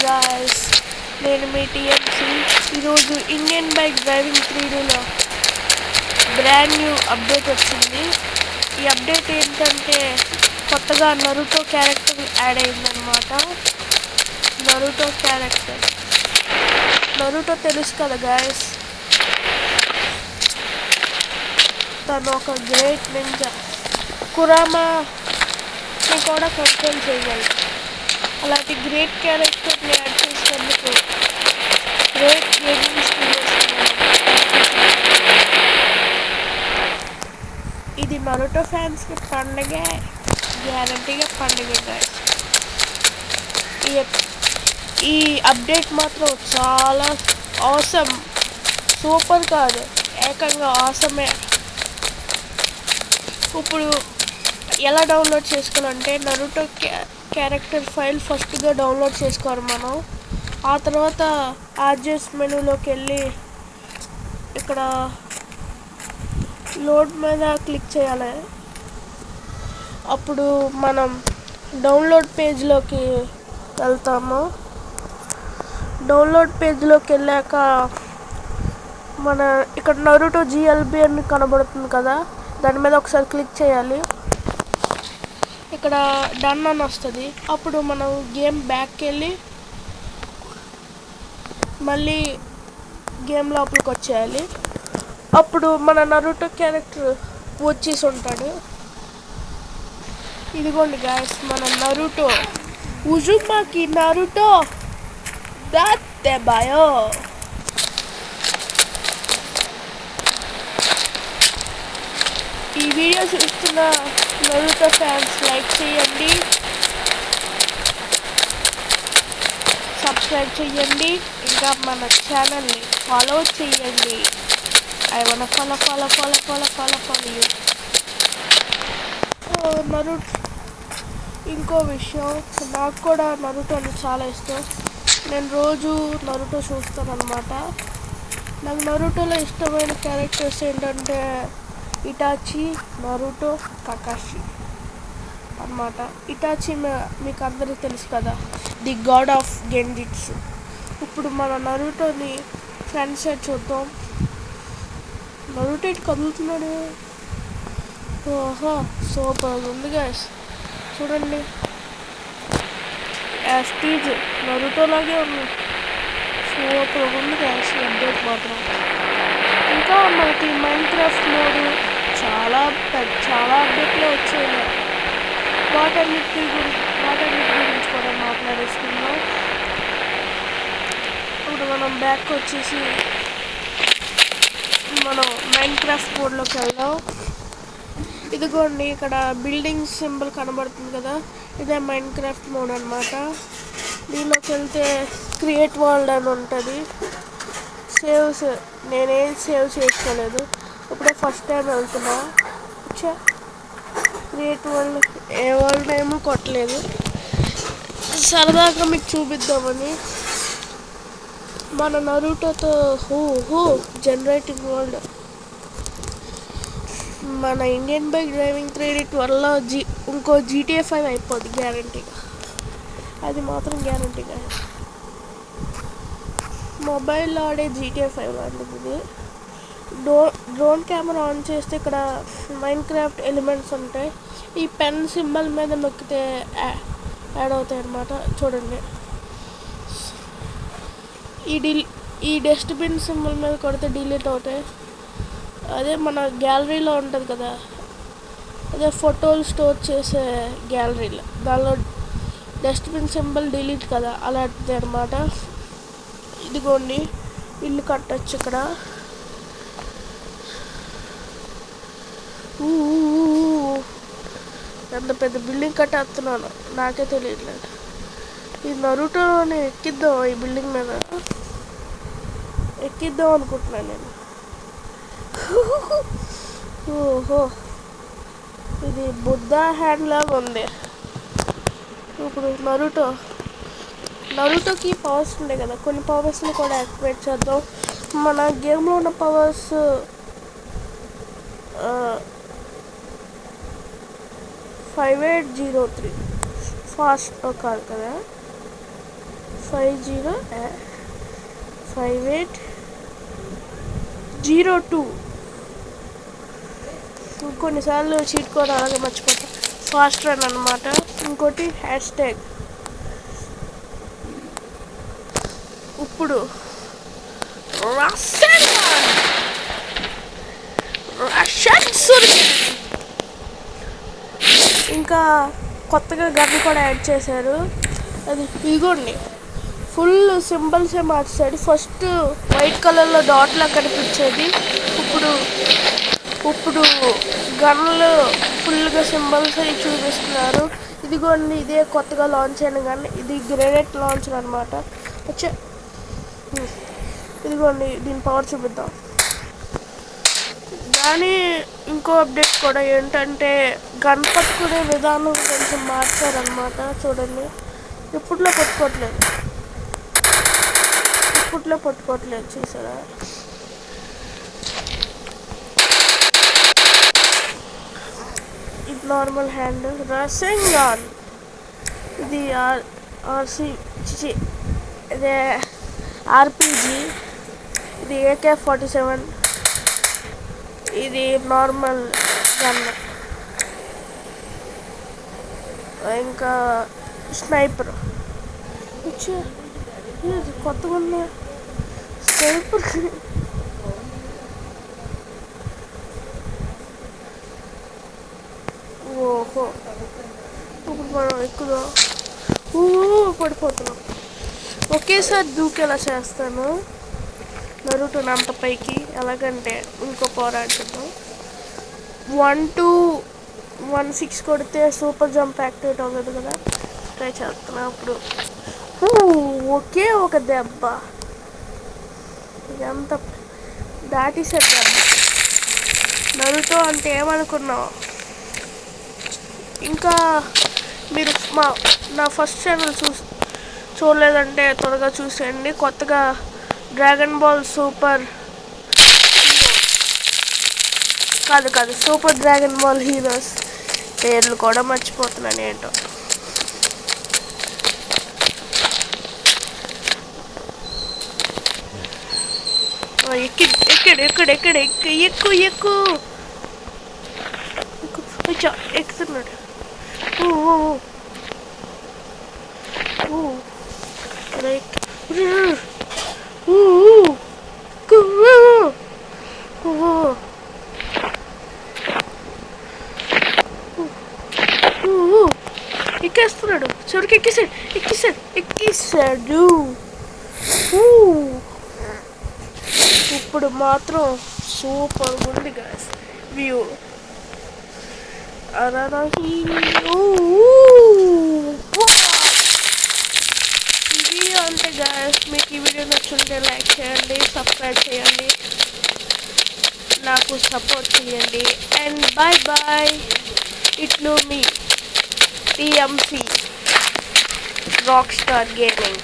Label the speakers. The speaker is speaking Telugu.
Speaker 1: గాయ్స్, నేను మీ టీఎంసీ. ఈరోజు ఇండియన్ బైక్ డ్రైవింగ్ 3Dలో బ్రాండ్ న్యూ అప్డేట్ వచ్చింది. ఈ అప్డేట్ ఏంటంటే కొత్తగా నరుటో క్యారెక్టర్ యాడ్ అయిందనమాట. నరుటో క్యారెక్టర్, నరుటో తెలుసు కదా గాయస్, తను ఒక గ్రేట్ నింజా. కురామాని కూడా కంట్రోల్ చేయగలరు. అలాంటి గ్రేట్ క్యారెక్టర్ని యాడ్ చేసినందుకు గ్రేట్ గేమింగ్ స్టూడియోస్. ఇది నరుటో ఫ్యాన్స్కి పండగే, గ్యారంటీగా పండగే గాయస్. ఈ అప్డేట్ మాత్రం చాలా ఆసమ్, సూపర్ కాదు, ఏకంగా ఆసమే. ఇప్పుడు ఎలా డౌన్లోడ్ చేసుకోవాలంటే నరుటో క్యారెక్టర్ ఫైల్ ఫస్ట్గా డౌన్లోడ్ చేసుకోవాలి మనం. ఆ తర్వాత ఆర్జెస్ మెనూలోకి వెళ్ళి ఇక్కడ లోడ్ మీద క్లిక్ చేయాలి. అప్పుడు మనం డౌన్లోడ్ పేజ్లోకి వెళ్తాము. డౌన్లోడ్ పేజ్లోకి వెళ్ళాక మన ఇక్కడ నరుటో GLB అని కనబడుతుంది కదా, దాని మీద ఒకసారి క్లిక్ చేయాలి. ఇక్కడ డన్ అని వస్తుంది. అప్పుడు మనం గేమ్ బ్యాక్కి వెళ్ళి మళ్ళీ గేమ్ లోపలికి వచ్చేయాలి. అప్పుడు మన నరుటో క్యారెక్టర్ వచ్చేసి ఉంటాడు. ఇదిగోండి గాయస్, మన నరుటో ఉజుమాకి నరుటో దాతే బాయో. ఈ వీడియో చూస్తున్న నరుటో ఫ్యాన్స్ లైక్ చేయండి, సబ్స్క్రైబ్ చేయండి, ఇంకా మన ఛానల్ని ఫాలో చేయండి. I want follow you. Naruto, ఇంకో విషయం, నాకు కూడా నరుటో అంటే చాలా ఇష్టం. నేను రోజు నరుటో చూస్తాను అనమాట. నాకు నరుటోలో ఇష్టమైన క్యారెక్టర్స్ ఏంటంటే ఇటాచి, నరుటో, కకాషి అన్నమాట. ఇటాచి మీకు అందరికీ తెలుసు కదా, ది గాడ్ ఆఫ్ గెంజిట్సు. ఇప్పుడు మన నరుటోని ఫ్రంట్ సైడ్ చూద్దాం. నరుటో ఇటు కదులుతున్నాడు. ఓహో, సూపర్ ఉంది గాయస్, చూడండి. యాస్టీజ్ నరుటోలాగే ఉంది, సూపర్ ఉంది గాయస్ ఈ అప్డేట్ మాత్రం. ఇంకా మనకి మైన్క్రాఫ్ట్ మోడ్ చాలా అప్డేట్లో వచ్చాయి. వాటన్నిటి గురించి కూడా మాట్లాడేసుకుందాం. ఇప్పుడు మనం బ్యాక్ వచ్చేసి మనం మైన్క్రాఫ్ట్ మోడ్లోకి వెళ్దాం. ఇదిగోండి, ఇక్కడ బిల్డింగ్ సింబల్ కనబడుతుంది కదా, ఇదే మైన్క్రాఫ్ట్ మోడ్ అనమాట. దీనిలోకి వెళ్తే క్రియేట్ వరల్డ్ అని ఉంటుంది. సేవ్స్ నేనేం సేవ్ చేసుకోలేదు, ఇప్పుడే ఫస్ట్ టైం వెళ్తున్నా. క్రియేట్ వరల్డ్, ఏ వరల్డ్ ఏమో కొట్టలేదు, సరదాగా మీకు చూపిద్దామని. మన నరుటోతో జనరేటింగ్ వరల్డ్. మన ఇండియన్ బైక్ డ్రైవింగ్ 3D త్వరలో ఇంకో GTA 5 అయిపోద్ది గ్యారంటీగా, అది మాత్రం గ్యారంటీగా. మొబైల్లో ఆడే GTA 5 లాంటిది ఇది. డ్రోన్ కెమెరా ఆన్ చేస్తే ఇక్కడ మైన్క్రాఫ్ట్ ఎలిమెంట్స్ ఉంటాయి. ఈ పెన్ సింబల్ మీద నొక్కితే యాడ్ అవుతాయి అన్నమాట. చూడండి, ఈ డస్ట్బిన్ సింబల్ మీద కొడితే డిలీట్ అవుతాయి. అదే మన గ్యాలరీలో ఉంటుంది కదా, అదే ఫోటోలు స్టోర్ చేసే గ్యాలరీలో, దానిలో డస్ట్బిన్ సింబల్ డిలీట్ కదా, అలాంటిది అనమాట. ఇదిగోండి, ఇల్లు కట్టచ్చు ఇక్కడ. ఎంత పెద్ద బిల్డింగ్ కట్టేస్తున్నాను నాకే తెలియట్లేదు. ఈ నరుటోని ఎక్కిద్దాం, ఈ బిల్డింగ్ మీద ఎక్కిద్దాం అనుకుంటున్నాను నేను. ఓహో, ఇది బుద్ధ హ్యాండ్ లాగా ఉంది. ఇప్పుడు నరుటోకి పవర్స్ ఉంటాయి కదా, కొన్ని పవర్స్ని కూడా యాక్టివేట్ చేద్దాం. మన గేమ్లో ఉన్న పవర్స్ 5803 ఫాస్ట్ కాదు కదా, 505802. కొన్నిసార్లు చీట్ కోడ్ అలాగే మర్చిపోతాం. ఫాస్ట్ రన్ అనమాట. ఇంకోటి హ్యాష్ ట్యాగ్. ఇప్పుడు ఇంకా కొత్తగా గన్ కూడా యాడ్ చేశారు. అది ఇదిగోండి, ఫుల్ సింబల్సే మార్చాడు. ఫస్ట్ వైట్ కలర్లో డాట్లా కనిపించేది, ఇప్పుడు ఇప్పుడు గన్లు ఫుల్గా సింబల్స్ అవి చూపిస్తున్నారు. ఇదిగోండి, ఇదే కొత్తగా లాంచ్ అయిన గన్. ఇది గ్రెనేట్ లాంచర్ అనమాట. వచ్చే ఇదిగోండి, దీని పవర్ చూపిద్దాం. కానీ ఇంకో అప్డేట్ కూడా ఏంటంటే గన్ పట్టుకునే విధానం కొంచెం మార్చారనమాట. చూడండి, ఇప్పట్లో పట్టుకోవట్లేదు చూసారా. ఇది నార్మల్ హ్యాండ్. రసంగాన్ ఇది ఇదే ఆర్పిజి. ఇది AK-47. ఇది నార్మల్ గన్. ఇంకా స్నైపర్ కొత్తగా ఉంది. స్నైపర్ ఓహో, ఇప్పుడు మనం ఎక్కువ పడిపోతున్నాం. ఒకేసారి దూకేలా చేస్తాను నరుటో అంత పైకి. ఎలాగంటే ఇంకో పోరాడుతున్నాం. 1 to 16 కొడితే సూపర్ జంప్ యాక్టివేట్ అవ్వదు కదా. ట్రై చేస్తున్నా. అప్పుడు ఒకే ఒక దెబ్బ, ఎంత దాటిసాడు దెబ్బ. నరుటో అంటే ఏమనుకున్నావు? ఇంకా మీరు నా ఫస్ట్ ఛానల్ చూడలేదంటే త్వరగా చూసేయండి. కొత్తగా dragon ball super super dragon ball heroes పేర్లు కూడా మర్చిపోతున్నాను ఏంటో. ఎక్కు ఎక్కుతున్నాడు. ఎక్కేస్తున్నాడు. చివరికి ఎక్కేసాడు. ఇప్పుడు మాత్రం సూపర్ ఉంది గాయ్స్ వ్యూ. ఇది అంతే గాయ్స్. మీకు ఈ వీడియో నచ్చుంటే లైక్ చేయండి, సబ్స్క్రైబ్ చేయండి, నాకు సపోర్ట్ చేయండి. And bye. ఇట్లు మీ TMC Rockstar Gaming.